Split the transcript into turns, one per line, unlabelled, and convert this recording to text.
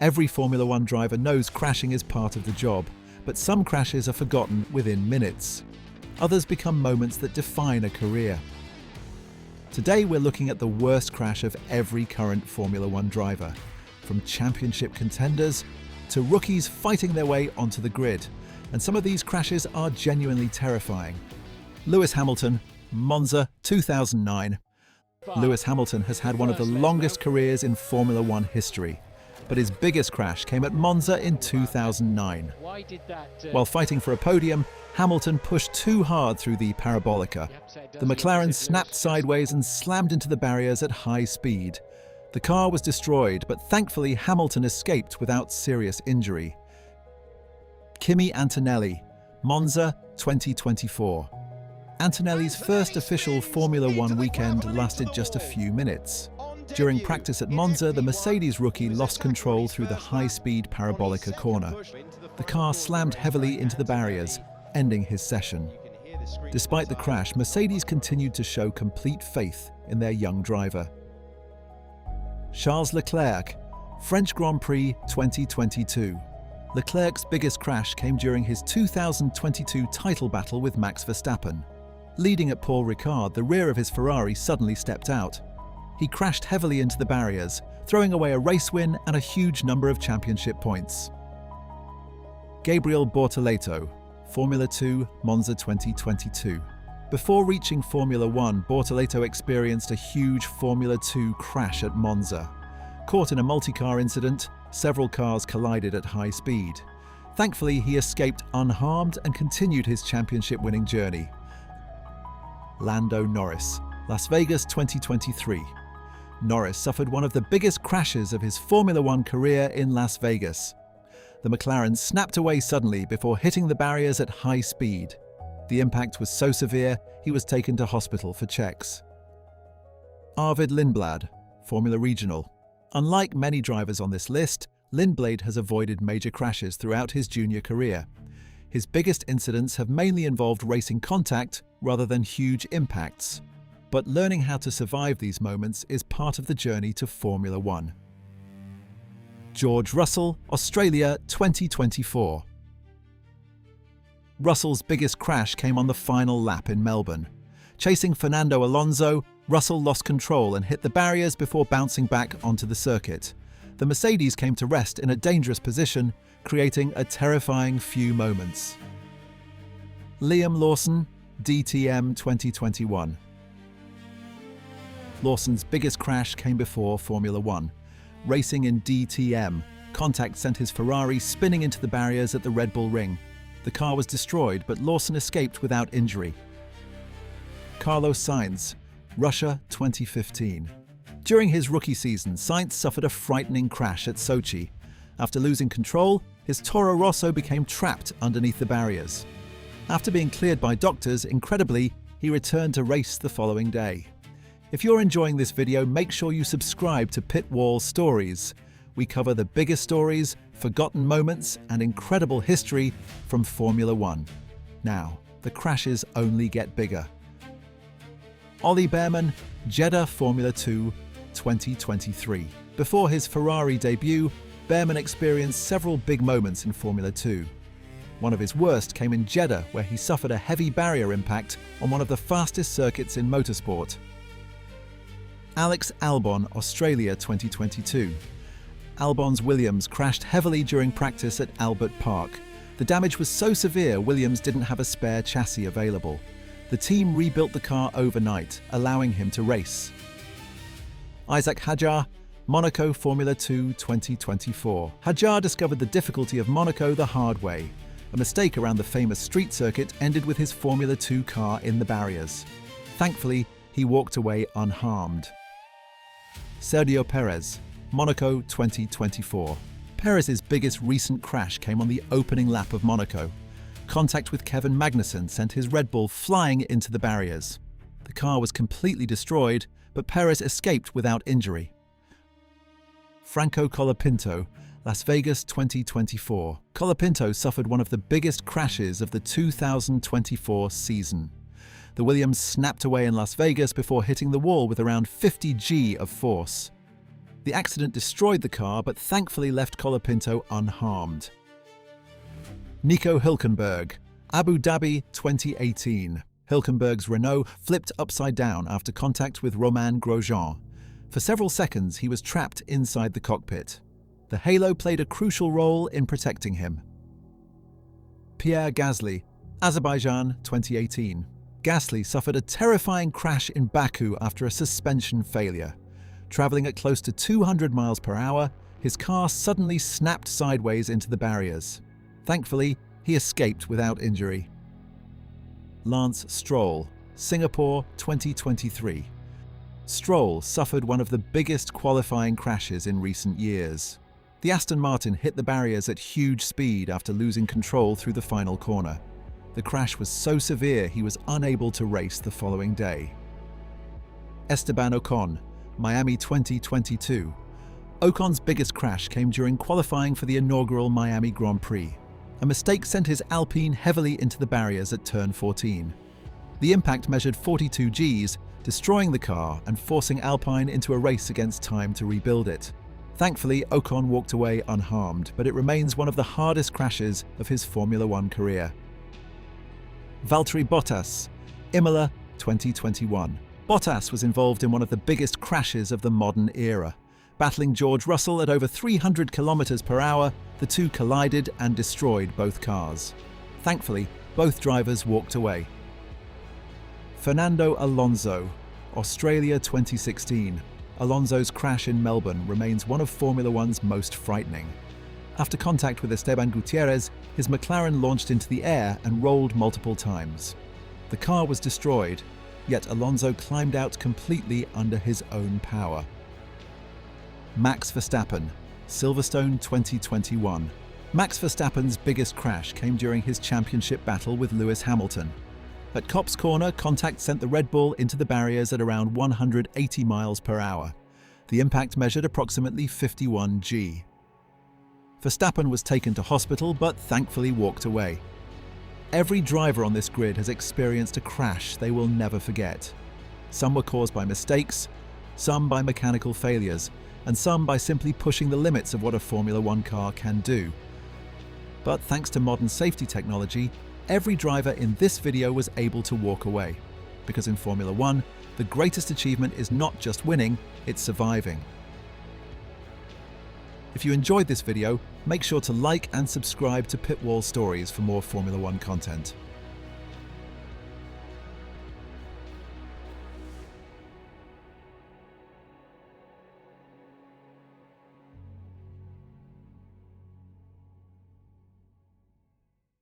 Every Formula One driver knows crashing is part of the job, but some crashes are forgotten within minutes. Others become moments that define a career. Today we're looking at the worst crash of every current Formula One driver, from championship contenders to rookies fighting their way onto the grid. And some of these crashes are genuinely terrifying. Lewis Hamilton, Monza 2009. Lewis Hamilton has had one of the longest careers in Formula One history, but his biggest crash came at Monza in 2009. While fighting for a podium, Hamilton pushed too hard through the parabolica. The McLaren snapped sideways and slammed into the barriers at high speed. The car was destroyed, but thankfully Hamilton escaped without serious injury. Kimi Antonelli, Monza 2024. Antonelli's first official Formula One weekend lasted just a few minutes. During practice at Monza, the Mercedes rookie lost control through the high-speed parabolica corner. The car slammed heavily into the barriers, ending his session. Despite the crash, Mercedes continued to show complete faith in their young driver. Charles Leclerc, French Grand Prix 2022. Leclerc's biggest crash came during his 2022 title battle with Max Verstappen. Leading at Paul Ricard, the rear of his Ferrari suddenly stepped out. He crashed heavily into the barriers, throwing away a race win and a huge number of championship points. Gabriel Bortoleto, Formula 2, Monza 2022. Before reaching Formula 1, Bortoleto experienced a huge Formula 2 crash at Monza. Caught in a multi-car incident, several cars collided at high speed. Thankfully, he escaped unharmed and continued his championship-winning journey. Lando Norris, Las Vegas 2023. Norris suffered one of the biggest crashes of his Formula One career in Las Vegas. The McLaren snapped away suddenly before hitting the barriers at high speed. The impact was so severe, he was taken to hospital for checks. Arvid Lindblad, Formula Regional. Unlike many drivers on this list, Lindblad has avoided major crashes throughout his junior career. His biggest incidents have mainly involved racing contact rather than huge impacts. But learning how to survive these moments is part of the journey to Formula One. George Russell, Australia 2024. Russell's biggest crash came on the final lap in Melbourne. Chasing Fernando Alonso, Russell lost control and hit the barriers before bouncing back onto the circuit. The Mercedes came to rest in a dangerous position, creating a terrifying few moments. Liam Lawson, DTM 2021. Lawson's biggest crash came before Formula One. Racing in DTM, contact sent his Ferrari spinning into the barriers at the Red Bull Ring. The car was destroyed, but Lawson escaped without injury. Carlos Sainz, Russia 2015. During his rookie season, Sainz suffered a frightening crash at Sochi. After losing control, his Toro Rosso became trapped underneath the barriers. After being cleared by doctors, incredibly, he returned to race the following day. If you're enjoying this video, make sure you subscribe to Pit Wall Stories. We cover the biggest stories, forgotten moments, and incredible history from Formula One. Now, the crashes only get bigger. Ollie Bearman, Jeddah Formula 2 2023. Before his Ferrari debut, Bearman experienced several big moments in Formula 2. One of his worst came in Jeddah, where he suffered a heavy barrier impact on one of the fastest circuits in motorsport. Alex Albon, Australia 2022. Albon's Williams crashed heavily during practice at Albert Park. The damage was so severe, Williams didn't have a spare chassis available. The team rebuilt the car overnight, allowing him to race. Isaac Hadjar, Monaco Formula 2 2024. Hadjar discovered the difficulty of Monaco the hard way. A mistake around the famous street circuit ended with his Formula 2 car in the barriers. Thankfully, he walked away unharmed. Sergio Perez, Monaco 2024. Perez's biggest recent crash came on the opening lap of Monaco. Contact with Kevin Magnussen sent his Red Bull flying into the barriers. The car was completely destroyed, but Perez escaped without injury. Franco Colapinto, Las Vegas 2024. Colapinto suffered one of the biggest crashes of the 2024 season. The Williams snapped away in Las Vegas before hitting the wall with around 50 G of force. The accident destroyed the car, but thankfully left Colapinto unharmed. Nico Hülkenberg, Abu Dhabi 2018. Hülkenberg's Renault flipped upside down after contact with Romain Grosjean. For several seconds, he was trapped inside the cockpit. The halo played a crucial role in protecting him. Pierre Gasly, Azerbaijan 2018. Gasly suffered a terrifying crash in Baku after a suspension failure. Traveling at close to 200 miles per hour, his car suddenly snapped sideways into the barriers. Thankfully, he escaped without injury. Lance Stroll, Singapore 2023. Stroll suffered one of the biggest qualifying crashes in recent years. The Aston Martin hit the barriers at huge speed after losing control through the final corner. The crash was so severe he was unable to race the following day. Esteban Ocon, Miami 2022. Ocon's biggest crash came during qualifying for the inaugural Miami Grand Prix. A mistake sent his Alpine heavily into the barriers at turn 14. The impact measured 42 Gs, destroying the car and forcing Alpine into a race against time to rebuild it. Thankfully, Ocon walked away unharmed, but it remains one of the hardest crashes of his Formula One career. Valtteri Bottas, Imola 2021. Bottas was involved in one of the biggest crashes of the modern era. Battling George Russell at over 300 kilometers per hour, the two collided and destroyed both cars. Thankfully, both drivers walked away. Fernando Alonso, Australia 2016. Alonso's crash in Melbourne remains one of Formula One's most frightening. After contact with Esteban Gutierrez, his McLaren launched into the air and rolled multiple times. The car was destroyed, yet Alonso climbed out completely under his own power. Max Verstappen, Silverstone 2021. Max Verstappen's biggest crash came during his championship battle with Lewis Hamilton. At Copse Corner, contact sent the Red Bull into the barriers at around 180 miles per hour. The impact measured approximately 51 G. Verstappen was taken to hospital but thankfully walked away. Every driver on this grid has experienced a crash they will never forget. Some were caused by mistakes, some by mechanical failures, and some by simply pushing the limits of what a Formula One car can do. But thanks to modern safety technology, every driver in this video was able to walk away. Because in Formula One, the greatest achievement is not just winning, it's surviving. If you enjoyed this video, make sure to like and subscribe to Pitwall Stories for more Formula One content.